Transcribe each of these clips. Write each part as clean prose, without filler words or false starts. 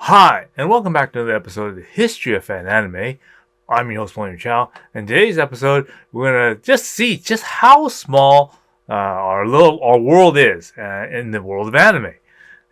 Hi, and welcome back to another episode of the History of Fan Anime. I'm your host, William Chow, and today's episode, we're gonna just see just how small our world is in the world of anime.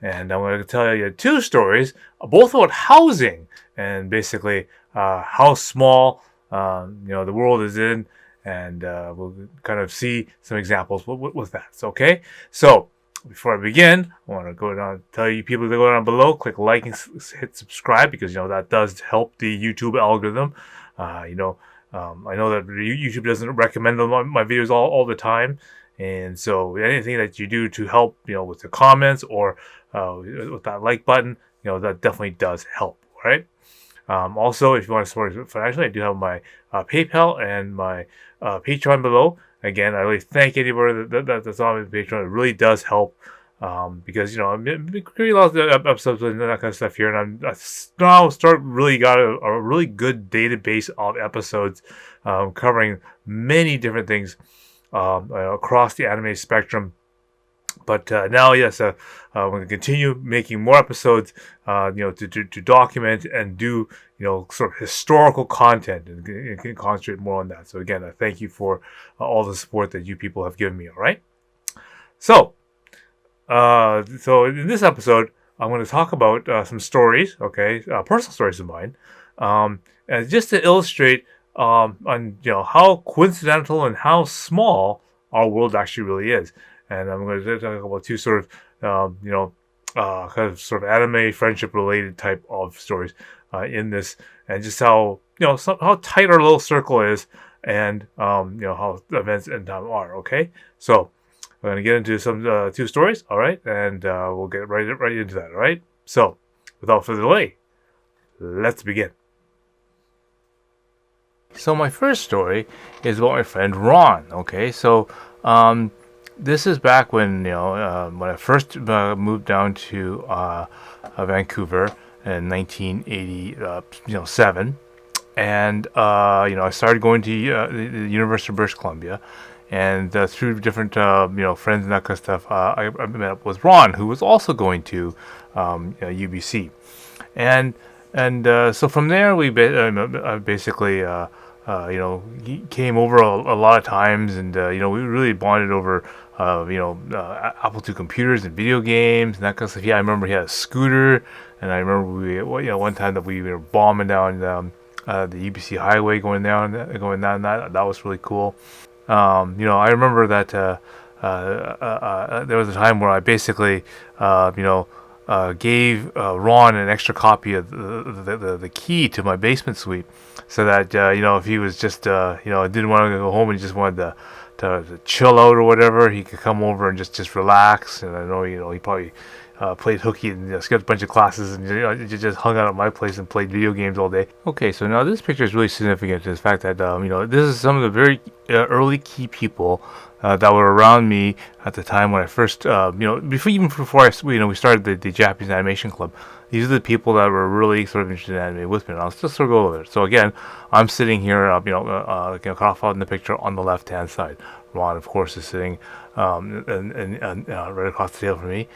And I'm going to tell you two stories, both about housing and basically how small the world is in, and we'll kind of see some examples with that. Okay, so before I begin, I want to go down and tell you people to go down below, click like and hit subscribe because that does help the YouTube algorithm. I know that YouTube doesn't recommend my videos all the time, and so anything that you do to help, with the comments or with that like button, that definitely does help. Right. Also, if you want to support financially, I do have my PayPal and my Patreon below. Again, I really thank anybody that's on my Patreon. It really does help because I'm creating lots of episodes and that kind of stuff here, and I now really got a really good database of episodes covering many different things across the anime spectrum. But now, yes, we're going to continue making more episodes, to document and do, sort of historical content and concentrate more on that. So again, I thank you for all the support that you people have given me. All right. So in this episode, I'm going to talk about some stories, okay, personal stories of mine, and just to illustrate on how coincidental and how small our world actually really is. And I'm going to talk about two sort of, kind of sort of anime friendship related type of stories in this, and just how how tight our little circle is, and how events and time are. Okay, so we're going to get into some two stories. All right, and we'll get right into that. All right. So without further delay, let's begin. So my first story is about my friend Ron. Okay, so this is back when when I first moved down to Vancouver in 1987, and I started going to the University of British Columbia, and through different friends and that kind of stuff, I met up with Ron, who was also going to UBC, and so from there we basically. He came over a lot of times, and we really bonded over Apple II computers and video games and that kind of stuff. Yeah, I remember he had a scooter, and I remember one time that we were bombing down the UBC highway going down that was really cool. I remember that there was a time where I basically gave Ron an extra copy of the key to my basement suite, so that if he was just didn't want to go home and he just wanted to chill out or whatever, he could come over and just relax. And I know he probably played hooky and skipped a bunch of classes and just hung out at my place and played video games all day. Okay, so now this picture is really significant to the fact that this is some of the very early key people that were around me at the time when I first before we started the Japanese Animation Club. These are the people that were really sort of interested in anime with me, and I'll just sort of go over it. So again, I'm sitting here, cut off in the picture on the left-hand side. Ron, of course, is sitting and right across the table from me.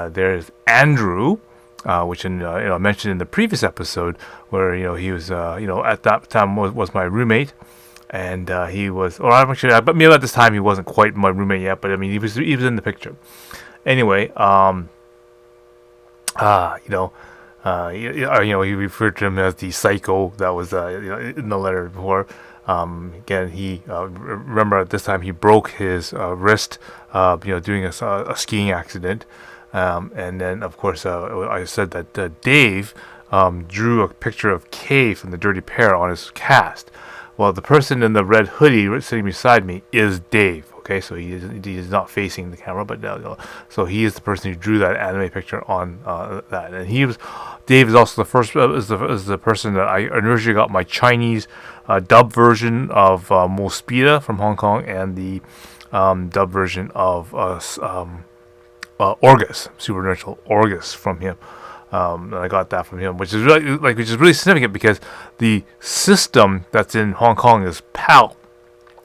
There's Andrew, which I mentioned in the previous episode, where he was at that time was my roommate, and he was, or I'm actually, but maybe at this time he wasn't quite my roommate yet, but I mean he was in the picture. Anyway, he referred to him as the psycho that was in the letter before. Again, he remember at this time he broke his wrist, doing a skiing accident, and then of course I said that Dave drew a picture of Kay from the Dirty Pair on his cast. Well, the person in the red hoodie sitting beside me is Dave. Okay, so he is not facing the camera, but so he is the person who drew that anime picture on that. And Dave is also the first is the person that I originally got my Chinese dub version of Mospita from Hong Kong, and the dub version of Orgus, Supernatural Orgus from him. And I got that from him, which is really significant because the system that's in Hong Kong is PAL.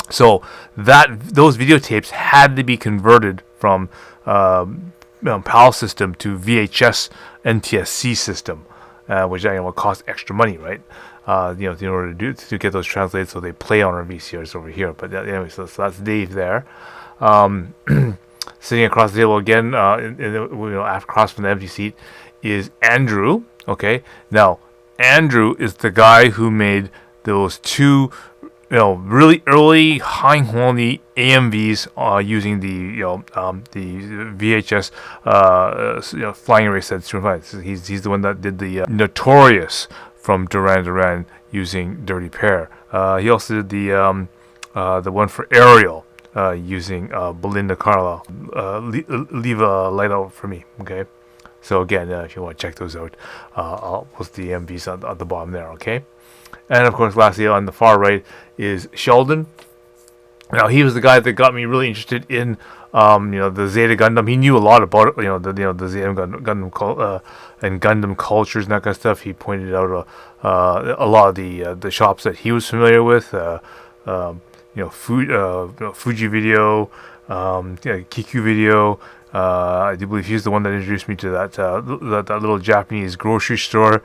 So those videotapes had to be converted from PAL system to VHS NTSC system. which will cost extra money, right? In order to get those translated, so they play on our VCRs over here. But anyway, so that's Dave there. Um, Sitting across the table again, across from the empty seat, is Andrew. Okay, now Andrew is the guy who made those two, really early high quality AMVs using the VHS flying array set 2.5. He's the one that did the Notorious from Duran Duran using Dirty Pair. He also did the one for Ariel using Belinda Carlisle. Leave a light out for me, okay? So again, if you want to check those out, I'll post the MVs on the bottom there, okay? And of course, lastly, on the far right is Sheldon. Now, he was the guy that got me really interested in, the Zeta Gundam. He knew a lot about it, the Zeta Gundam and Gundam cultures and that kind of stuff. He pointed out a lot of the shops that he was familiar with. Fuji Video, Kiku Video. I do believe he's the one that introduced me to that little Japanese grocery store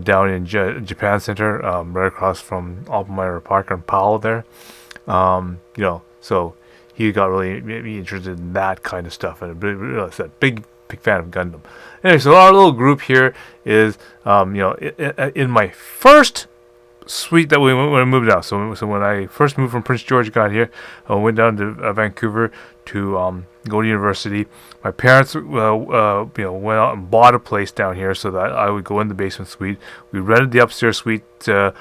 down in Japan Center, right across from Oppenheimer Park and Powell there. So he got really interested in that kind of stuff, and a big fan of Gundam. Anyway, so our little group here is, in my first suite that when I moved out. So when I first moved from Prince George, got here, I went down to Vancouver to go to university. My parents, went out and bought a place down here so that I would go in the basement suite. We rented the upstairs suite to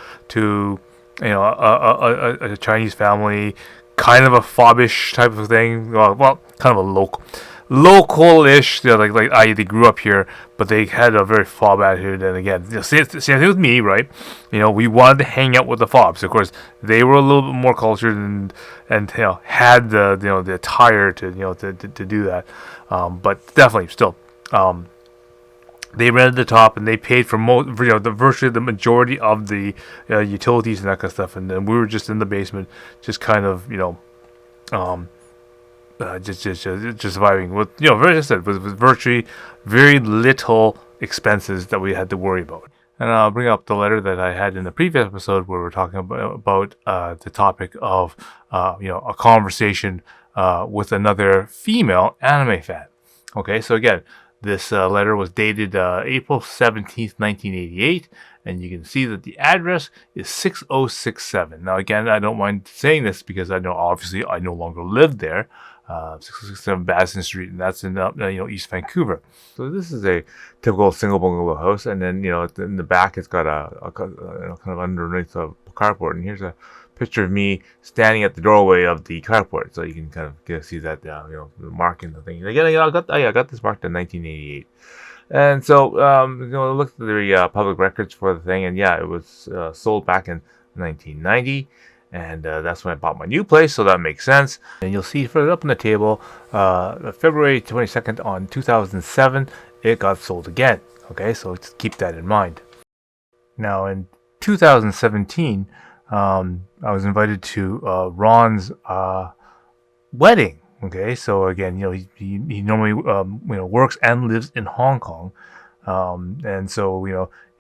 a Chinese family, kind of a fobbish type of thing. Well, kind of a local-ish, they grew up here, but they had a very fob attitude. And again, same thing with me, right? We wanted to hang out with the fobs. Of course, they were a little bit more cultured and had the attire to do that. But definitely still, they rented the top and they paid for virtually the majority of the utilities and that kind of stuff. And then we were just in the basement, just kind of just surviving with with virtually very little expenses that we had to worry about. And I'll bring up the letter that I had in the previous episode where we're talking about the topic of a conversation with another female anime fan. Okay, so again, this letter was dated April 17th, 1988, and you can see that the address is 6067. Now again, I don't mind saying this because I know obviously I no longer live there. 6067 Bassin Street, and that's in East Vancouver. So this is a typical single bungalow house, and then in the back it's got a kind of underneath a carport, and here's a picture of me standing at the doorway of the carport, so you can kind of see that the marking the thing. Again, I got this marked in 1988. And so, look at the public records for the thing, and it was sold back in 1990. And that's when I bought my new place, so that makes sense. And you'll see further up on the table, February 22nd on 2007, it got sold again. Okay, so let's keep that in mind. Now, in 2017, I was invited to Ron's wedding. Okay, so again, he normally works and lives in Hong Kong, and so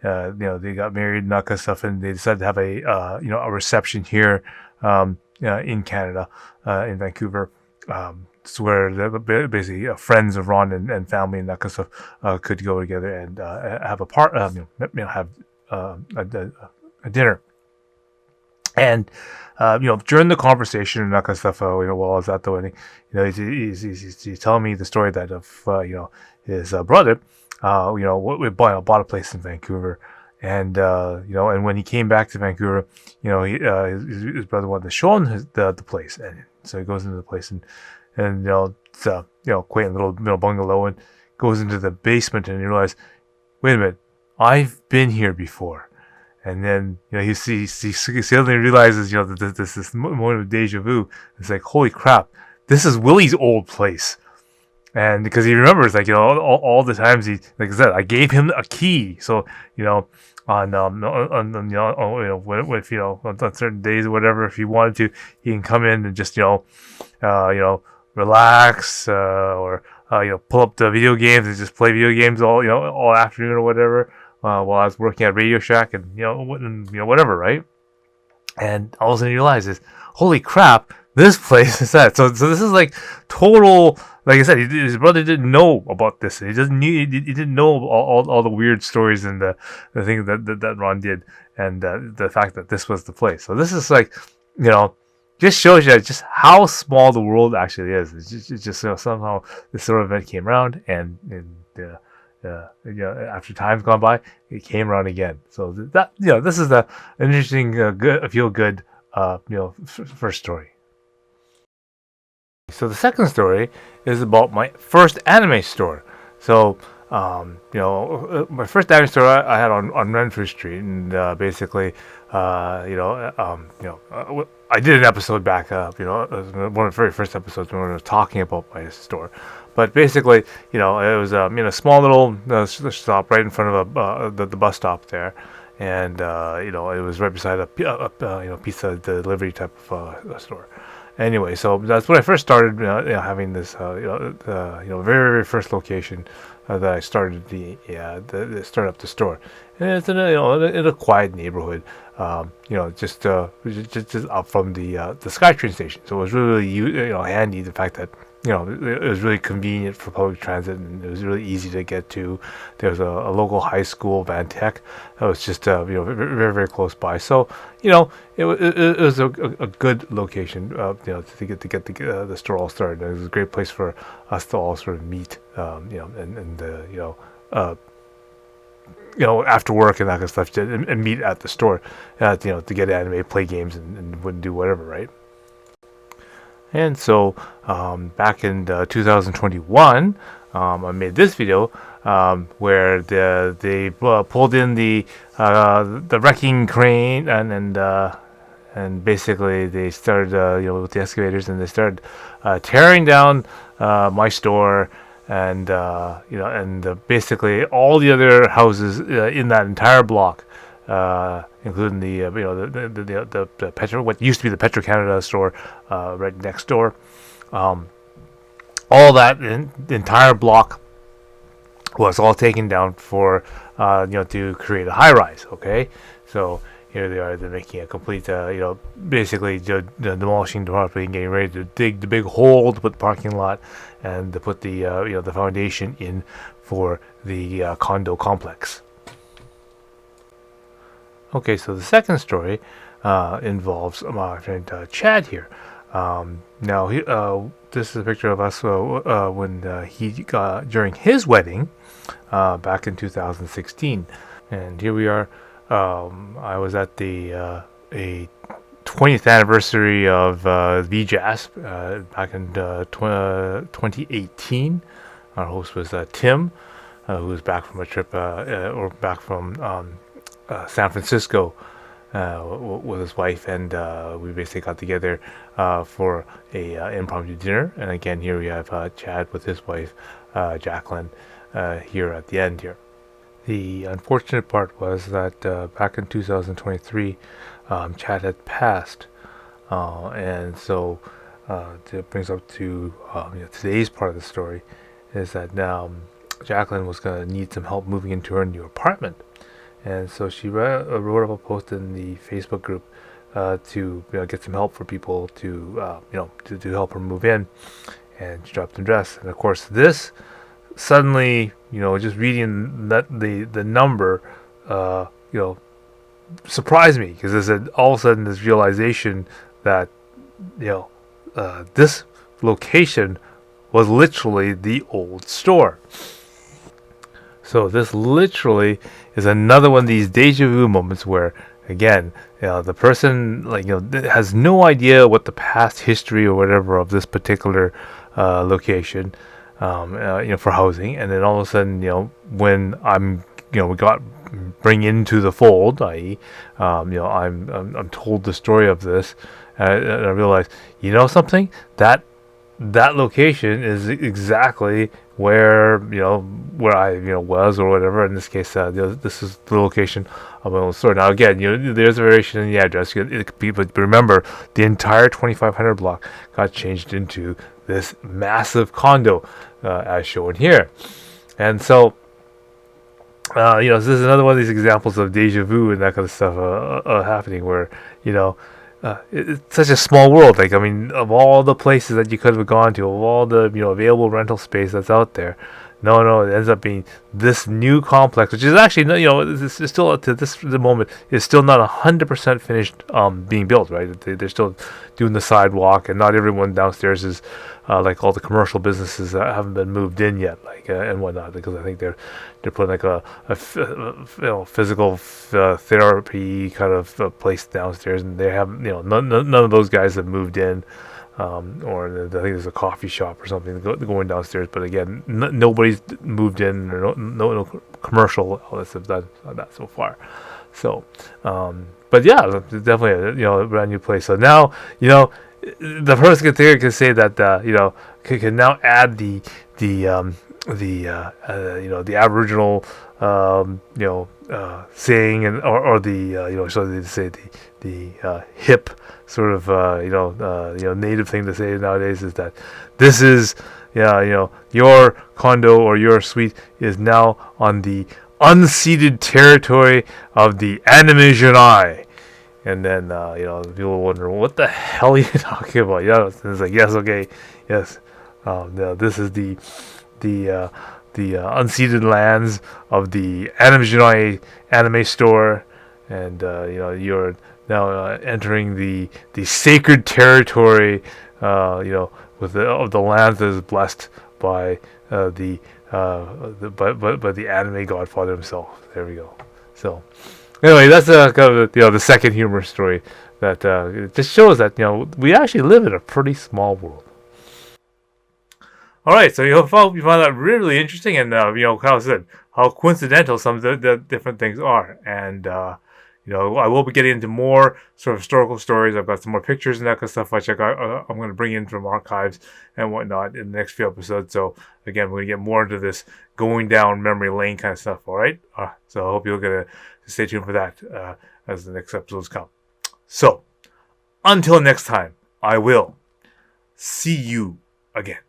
they got married and that kind of stuff, and they decided to have a reception here in Canada, in Vancouver. It's where basically friends of Ron and family and that kind of stuff could go together and have a dinner. And during the conversation and that kind of stuff, while I was at the wedding, he's telling me the story that of his brother, we bought a place in Vancouver, and and when he came back to Vancouver, his brother wanted to show him the place, and so he goes into the place and it's a quaint little bungalow, and goes into the basement, and he realizes, wait a minute, I've been here before. And then he suddenly realizes that this moment of deja vu. It's like, holy crap, this is Willie's old place. And because he remembers all the times he, like I said, I gave him a key. So on certain days or whatever, if he wanted to, he can come in and just relax or pull up the video games and just play video games all afternoon or whatever. while I was working at Radio Shack, and whatever, right? And all of a sudden you realize is, holy crap, this place is that. So this is like total. Like I said, his brother didn't know about this. He didn't know all the weird stories and the things that Ron did, and the fact that this was the place. So this is like, just shows you just how small the world actually is. It's just somehow this sort of event came around, and after time's gone by, it came around again. So that this is an interesting, feel good, first story. So the second story is about my first anime store. So my first anime store I had on Renfrew Street, and basically, I did an episode back up, one of the very first episodes when we were talking about my store. But basically, it was a small little stop right in front of the bus stop there, and it was right beside a pizza delivery type of store. Anyway, so that's when I first started having this very, very first location that I started the start up the store, and it's in a quiet neighborhood, just up from the SkyTrain station. So it was really handy, the fact that it was really convenient for public transit, and it was really easy to get to. There was a local high school, Van Tech, that was just very, very, very close by. So it was a good location to get the store all started. It was a great place for us to all sort of meet, after work and that kind of stuff, and meet at the store, to get anime, play games, and wouldn't do whatever, right? And so back in 2021, I made this video where they pulled in the wrecking crane, and basically they started with the excavators, and they started tearing down my store, and basically all the other houses in that entire block, including the Petro, what used to be the Petro Canada store right next door. All that the entire block was all taken down for to create a high rise. Okay, so here they are. They're making a complete basically demolishing the property and getting ready to dig the big hole to put the parking lot and to put the the foundation in for the condo complex. Okay, so the second story involves my friend Chad here. Now, this is a picture of us when he got during his wedding back in 2016, and here we are. I was at the a 20th anniversary of VJASP back in 2018. Our host was Tim, who was back from a trip or back from San Francisco with his wife, and we basically got together for a impromptu dinner. And again, here we have Chad with his wife, Jacqueline, here at the end here. The unfortunate part was that back in 2023, Chad had passed, and so it brings up to today's part of the story is that now Jacqueline was going to need some help moving into her new apartment. And so she wrote up a post in the Facebook group to get some help for people to help her move in, and she dropped the address. And of course, this suddenly, just reading that the number, surprised me, because there's all of a sudden this realization that this location was literally the old store. So this literally is another one of these deja vu moments where, again, the person has no idea what the past history or whatever of this particular location, for housing, and then all of a sudden, when we bring into the fold, i.e., I'm told the story of this, and I realize, something, that location is exactly where I was, or whatever. In this case, this is the location of my own store. Now again, there's a variation in the address. But remember, the entire 2500 block got changed into this massive condo, as shown here. And so So this is another one of these examples of deja vu and that kind of stuff happening where, you know, it's such a small world. Like, I mean, of all the places that you could have gone to, of all the, available rental space that's out there, no, it ends up being this new complex, which is actually, it's still to the moment is still not 100% finished being built. Right, they're still doing the sidewalk, and not everyone downstairs is like all the commercial businesses that haven't been moved in yet, like and whatnot, because I think they're putting like physical therapy kind of place downstairs, and they have none of those guys have moved in. Or I think there's a coffee shop or something going downstairs. But again, nobody's moved in, or no commercial outlets have done that so far. So, but yeah, it's definitely a brand new place. So now the person can say that can now add the Aboriginal saying, and or the so they say the hip sort of native thing to say nowadays is that this is your condo or your suite is now on the unceded territory of the Animationai. And then people wonder, what the hell are you talking about? Yeah, it's like, yes, okay, yes, this is the unceded lands of the Animationai anime store, and you're now entering the sacred territory, with of the land that is blessed by by the anime godfather himself. There we go. So anyway, that's kind of the second humor story that it just shows that we actually live in a pretty small world. All right, so you found that really interesting, and Kyle said how coincidental some of the different things are, and I will be getting into more sort of historical stories. I've got some more pictures and that kind of stuff, which I'm going to bring in from archives and whatnot in the next few episodes. So again, we're going to get more into this going down memory lane kind of stuff. All right, so I hope you're going to stay tuned for that as the next episodes come. So until next time, I will see you again.